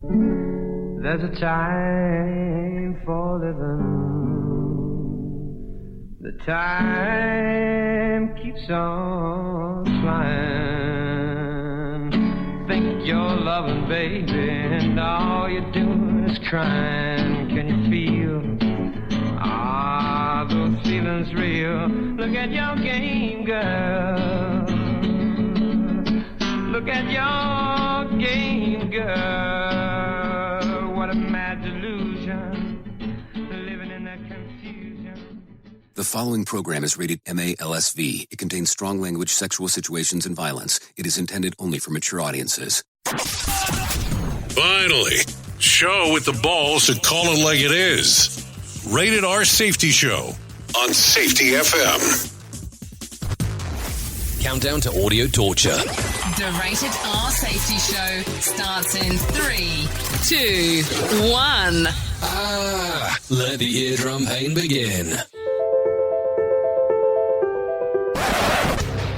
There's a time for living. The time keeps on flying. Think you're loving, baby, and all you're doing is crying. Can you feel? Those feelings real. Look at your game, girl. Look at your game, girl. What a mad delusion, living in that confusion. The following program is rated MALSV. It contains strong language, sexual situations, and violence. It is intended only for mature audiences. Finally, show with the balls to call it like it is. Rated R Safety Show on Safety FM. Countdown to audio torture. The Rated R Safety Show starts in 3, 2, 1. Let the eardrum pain begin.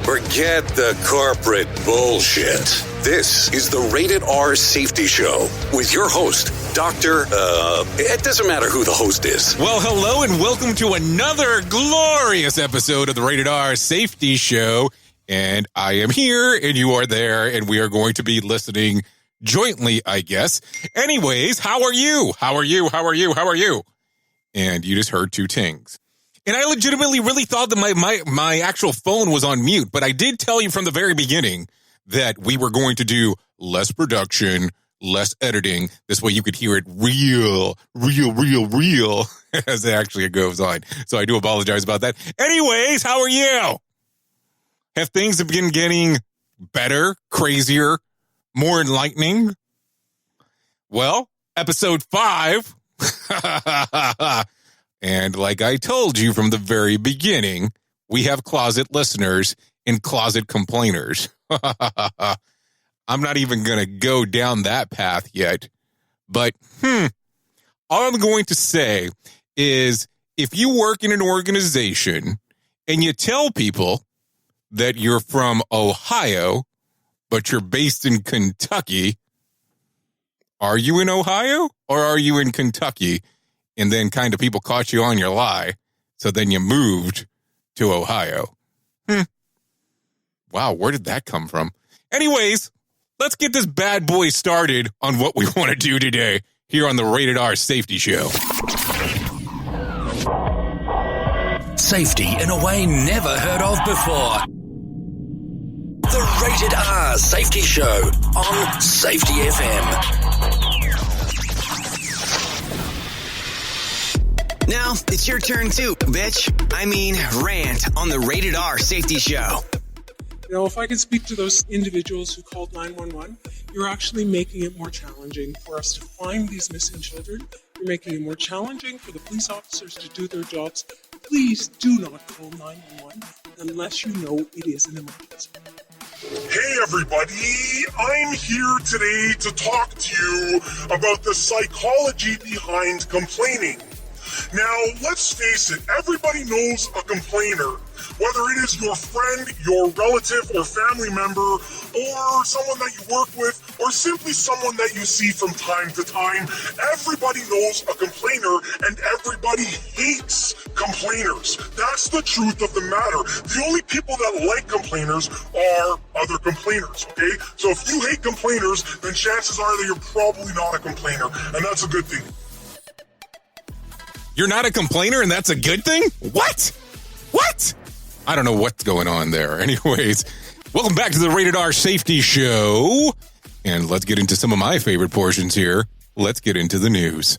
Forget the corporate bullshit. This is the Rated R Safety Show with your host, it doesn't matter who the host is. Well, hello and welcome to another glorious episode of the Rated R Safety Show. And I am here and you are there and we are going to be listening jointly, I guess. Anyways, how are you? How are you? How are you? How are you? And you just heard two tings. And I legitimately really thought that my actual phone was on mute, but I did tell you from the very beginning that we were going to do less production, less editing. This way you could hear it real as it actually goes on. So I do apologize about that. Anyways, how are you? Have things been getting better, crazier, more enlightening? Well, episode 5. And like I told you from the very beginning, we have closet listeners and closet complainers. I'm not even going to go down that path yet. But, all I'm going to say is if you work in an organization and you tell people that you're from Ohio, but you're based in Kentucky, are you in Ohio or are you in Kentucky? And then kind of people caught you on your lie. So then you moved to Ohio. Wow, where did that come from? Anyways, let's get this bad boy started on what we want to do today here on the Rated R Safety Show. Safety in a way never heard of before. The Rated R Safety Show on Safety FM. Now, it's your turn too, bitch. I mean, rant on the Rated R Safety Show. You know, if I can speak to those individuals who called 911, you're actually making it more challenging for us to find these missing children. You're making it more challenging for the police officers to do their jobs. Please do not call 911 unless you know it is an emergency. Hey everybody, I'm here today to talk to you about the psychology behind complaining. Now, let's face it, everybody knows a complainer. Whether it is your friend, your relative, or family member, or someone that you work with, or simply someone that you see from time to time, everybody knows a complainer, and everybody hates complainers. That's the truth of the matter. The only people that like complainers are other complainers, okay? So if you hate complainers, then chances are that you're probably not a complainer, and that's a good thing. You're not a complainer and that's a good thing? What? I don't know what's going on there. Anyways, welcome back to the Rated R Safety Show. And let's get into some of my favorite portions here. Let's get into the news.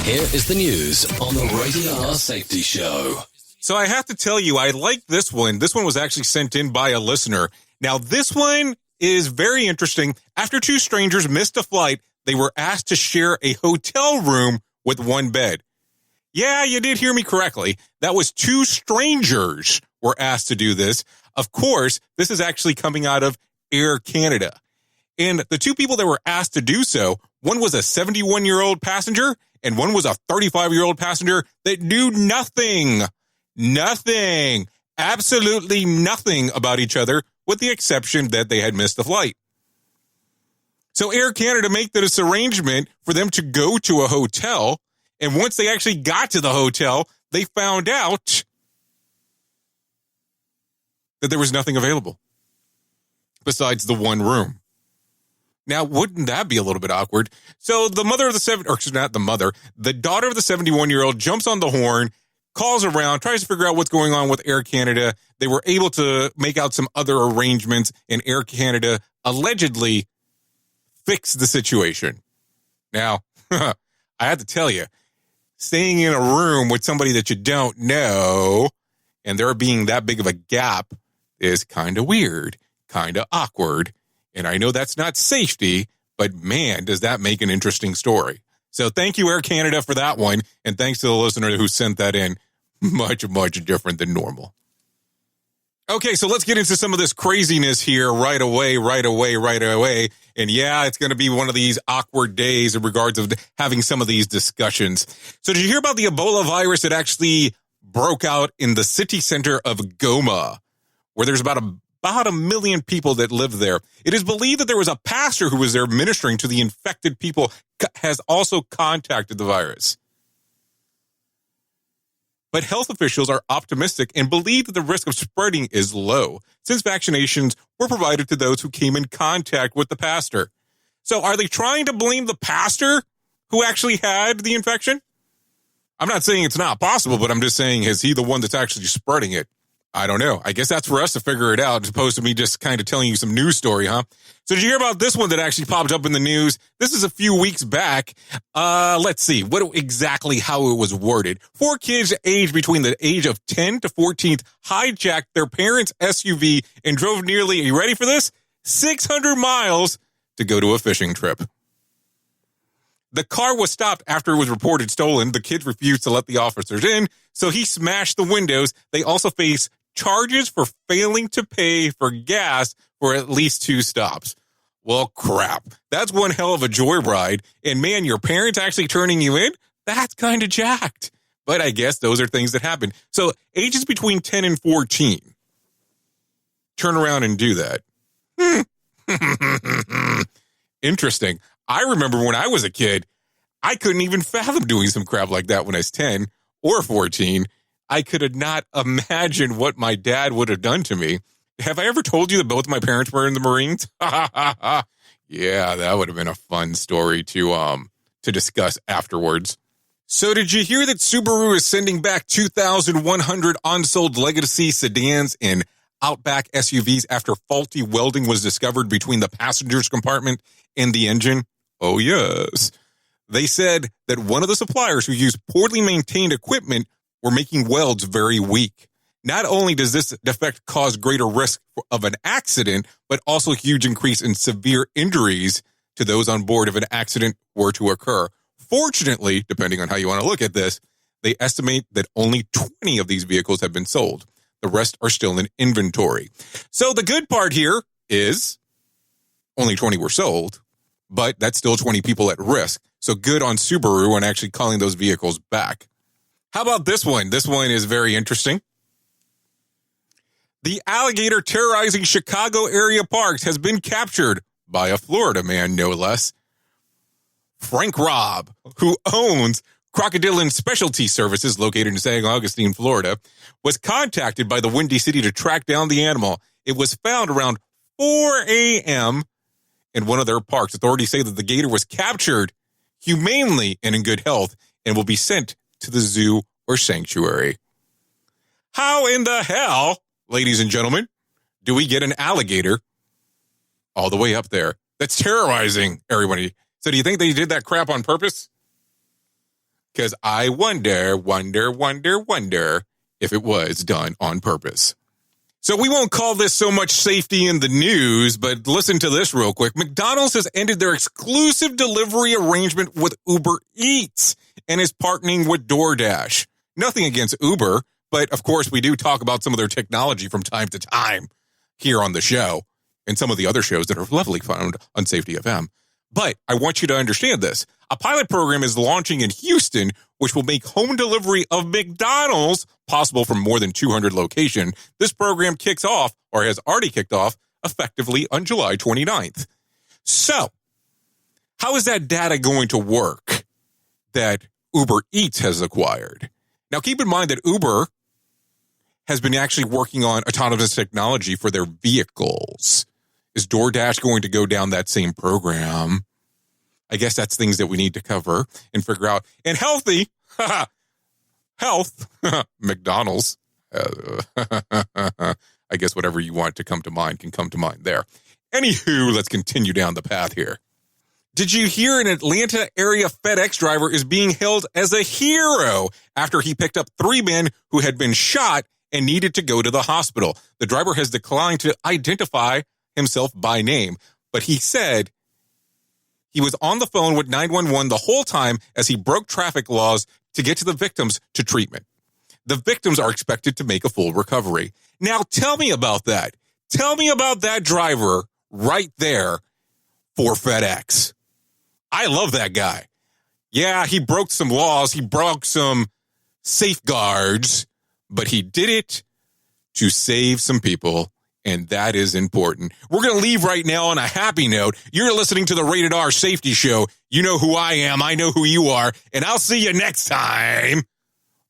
Here is the news on the Rated R Safety Show. So I have to tell you, I like this one. This one was actually sent in by a listener. Now, this one is very interesting. After two strangers missed a flight, they were asked to share a hotel room with one bed. Yeah, you did hear me correctly. That was two strangers were asked to do this. Of course, this is actually coming out of Air Canada. And the two people that were asked to do so, one was a 71-year-old passenger and one was a 35-year-old passenger that knew nothing, absolutely nothing about each other, with the exception that they had missed the flight. So Air Canada made this arrangement for them to go to a hotel. And once they actually got to the hotel, they found out that there was nothing available besides the one room. Now, wouldn't that be a little bit awkward? So the daughter of the 71-year-old jumps on the horn, calls around, tries to figure out what's going on with Air Canada. They were able to make out some other arrangements, and Air Canada allegedly fixed the situation. Now, I have to tell you, staying in a room with somebody that you don't know and there being that big of a gap is kind of weird, kind of awkward. And I know that's not safety, but man, does that make an interesting story. So thank you, Air Canada, for that one. And thanks to the listener who sent that in. Much, much different than normal. Okay, so let's get into some of this craziness here right away. And yeah, it's going to be one of these awkward days in regards of having some of these discussions. So did you hear about the Ebola virus that actually broke out in the city center of Goma, where there's about a million people that live there? It is believed that there was a pastor who was there ministering to the infected people has also contacted the virus. But health officials are optimistic and believe that the risk of spreading is low, since vaccinations were provided to those who came in contact with the pastor. So are they trying to blame the pastor who actually had the infection? I'm not saying it's not possible, but I'm just saying, is he the one that's actually spreading it? I don't know. I guess that's for us to figure it out, as opposed to me just kind of telling you some news story, huh? So did you hear about this one that actually popped up in the news? This is a few weeks back. Let's see how it was worded. 4 kids aged between the age of 10 to 14 hijacked their parents' SUV and drove nearly, are you ready for this? 600 miles to go to a fishing trip. The car was stopped after it was reported stolen. The kids refused to let the officers in, so he smashed the windows. They also face charges for failing to pay for gas for at least 2 stops. Well, crap. That's one hell of a joyride. And man, your parents actually turning you in? That's kind of jacked. But I guess those are things that happen. So ages between 10 and 14. Turn around and do that. Interesting. I remember when I was a kid, I couldn't even fathom doing some crap like that when I was 10 or 14. I could not imagine what my dad would have done to me. Have I ever told you that both my parents were in the Marines? Yeah, that would have been a fun story to discuss afterwards. So did you hear that Subaru is sending back 2,100 unsold legacy sedans and Outback SUVs after faulty welding was discovered between the passenger's compartment and the engine? Oh, yes. They said that one of the suppliers who used poorly maintained equipment were making welds very weak. Not only does this defect cause greater risk of an accident, but also a huge increase in severe injuries to those on board if an accident were to occur. Fortunately, depending on how you want to look at this, they estimate that only 20 of these vehicles have been sold. The rest are still in inventory. So the good part here is only 20 were sold, but that's still 20 people at risk. So good on Subaru on actually calling those vehicles back. How about this one? This one is very interesting. The alligator terrorizing Chicago area parks has been captured by a Florida man, no less. Frank Robb, who owns Crocodile Specialty Services located in St. Augustine, Florida, was contacted by the Windy City to track down the animal. It was found around 4 a.m. in one of their parks. Authorities say that the gator was captured humanely and in good health and will be sent to the zoo or sanctuary. How in the hell, ladies and gentlemen, do we get an alligator all the way up there that's terrorizing everybody? So do you think they did that crap on purpose? Because I wonder if it was done on purpose. So we won't call this so much safety in the news, but listen to this real quick. McDonald's has ended their exclusive delivery arrangement with Uber Eats and is partnering with DoorDash. Nothing against Uber, but of course we do talk about some of their technology from time to time here on the show and some of the other shows that are lovely found on Safety FM. But I want you to understand this. A pilot program is launching in Houston, which will make home delivery of McDonald's possible from more than 200 locations. This program kicks off, or has already kicked off, effectively on July 29th. So, How is that data going to work that Uber Eats has acquired? Now, keep in mind that Uber has been actually working on autonomous technology for their vehicles. Is DoorDash going to go down that same program? I guess that's things that we need to cover and figure out. And healthy, health, McDonald's. I guess whatever you want to come to mind can come to mind there. Anywho, let's continue down the path here. Did you hear an Atlanta area FedEx driver is being held as a hero after he picked up 3 men who had been shot and needed to go to the hospital? The driver has declined to identify himself by name, but he said he was on the phone with 911 the whole time as he broke traffic laws to get to the victims to treatment. The victims are expected to make a full recovery. Now, tell me about that. Tell me about that driver right there for FedEx. I love that guy. Yeah, he broke some laws. He broke some safeguards, but he did it to save some people, and that is important. We're going to leave right now on a happy note. You're listening to the Rated R Safety Show. You know who I am. I know who you are, and I'll see you next time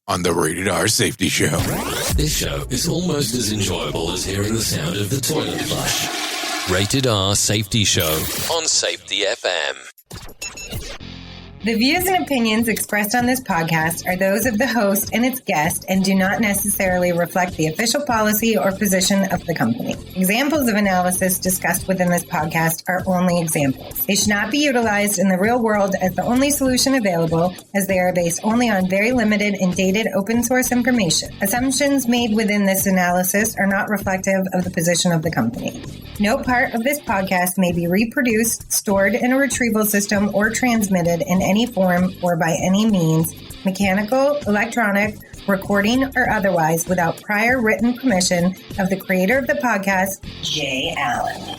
on the Rated R Safety Show. This show is almost as enjoyable as hearing the sound of the toilet flush. Rated R Safety Show on Safety FM. The views and opinions expressed on this podcast are those of the host and its guest and do not necessarily reflect the official policy or position of the company. Examples of analysis discussed within this podcast are only examples. They should not be utilized in the real world as the only solution available, as they are based only on very limited and dated open source information. Assumptions made within this analysis are not reflective of the position of the company. No part of this podcast may be reproduced, stored in a retrieval system, or transmitted in any form or by any means, mechanical, electronic, recording, or otherwise, without prior written permission of the creator of the podcast, Jay Allen.